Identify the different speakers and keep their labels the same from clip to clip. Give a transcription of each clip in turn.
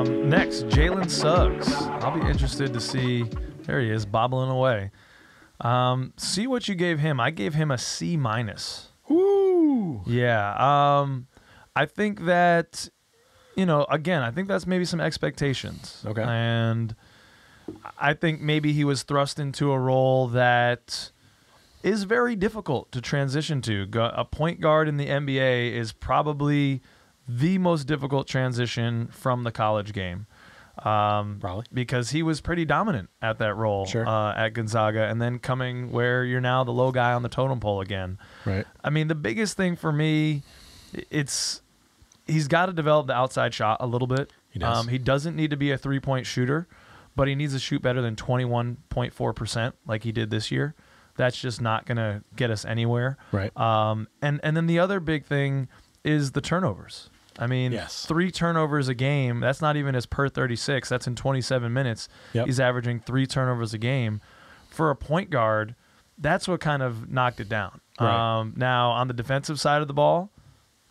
Speaker 1: Next, Jalen Suggs. I'll be interested to see. There he is, bobbling away. See what you gave him. I gave him a C-.
Speaker 2: Woo!
Speaker 1: Yeah. I think that, again, I think that's maybe some expectations.
Speaker 2: Okay.
Speaker 1: And I think maybe he was thrust into a role that is very difficult to transition to. A point guard in the NBA is probably the most difficult transition from the college game.
Speaker 2: Probably.
Speaker 1: Because he was pretty dominant at that role at Gonzaga, and then coming where you're now the low guy on the totem pole again.
Speaker 2: Right.
Speaker 1: I mean, the biggest thing for me, he's got to develop the outside shot a little bit.
Speaker 2: He does.
Speaker 1: He doesn't need to be a three-point shooter, but he needs to shoot better than 21.4% like he did this year. That's just not going to get us anywhere.
Speaker 2: Right.
Speaker 1: And then the other big thing is the turnovers. I mean, 3 turnovers a game, that's not even his per 36. That's in 27 minutes.
Speaker 2: Yep.
Speaker 1: He's averaging 3 turnovers a game. For a point guard, that's what kind of knocked it down.
Speaker 2: Right.
Speaker 1: Now, on the defensive side of the ball,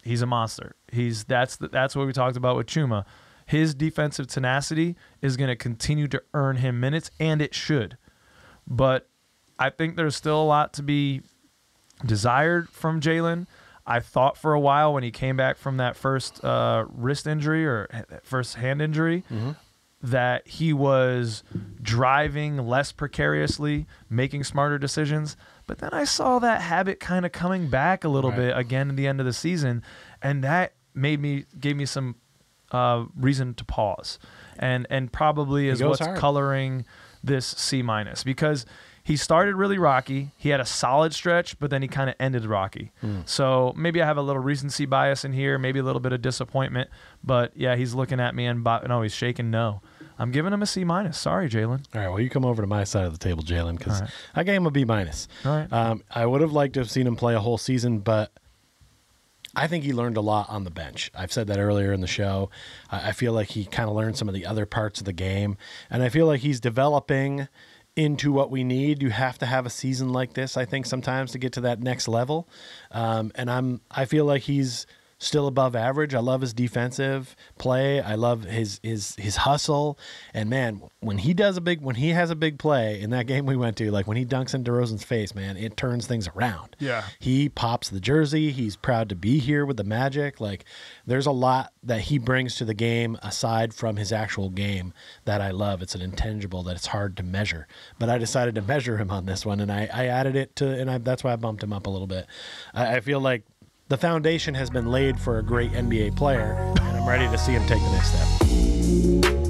Speaker 1: he's a monster. That's what we talked about with Chuma. His defensive tenacity is going to continue to earn him minutes, and it should. But I think there's still a lot to be desired from Jalen. I thought for a while when he came back from that first wrist injury or first hand injury that he was driving less precariously, making smarter decisions. But then I saw that habit kind of coming back a little bit again at the end of the season, and that gave me some reason to pause, and probably is what's coloring this C-, because he started really rocky. He had a solid stretch, but then he kind of ended rocky. So maybe I have a little recency bias in here, maybe a little bit of disappointment. But, yeah, he's looking at me and no, he's shaking no. I'm giving him a C-. Sorry, Jalen.
Speaker 2: All right, well, you come over to my side of the table, Jalen, because I gave him a B-.
Speaker 1: All right.
Speaker 2: I would have liked to have seen him play a whole season, but I think he learned a lot on the bench. I've said that earlier in the show. I feel like he kind of learned some of the other parts of the game, and I feel like he's developing into what we need. You have to have a season like this, I think, sometimes to get to that next level. And I feel like he's still above average. I love his defensive play. I love his hustle. And man, when he has a big play in that game we went to, like when he dunks in DeRozan's face, man, it turns things around.
Speaker 1: Yeah.
Speaker 2: He pops the jersey. He's proud to be here with the Magic. Like there's a lot that he brings to the game aside from his actual game that I love. It's an intangible that it's hard to measure. But I decided to measure him on this one, and I added it to, and that's why I bumped him up a little bit. I feel like the foundation has been laid for a great NBA player, and I'm ready to see him take the next step.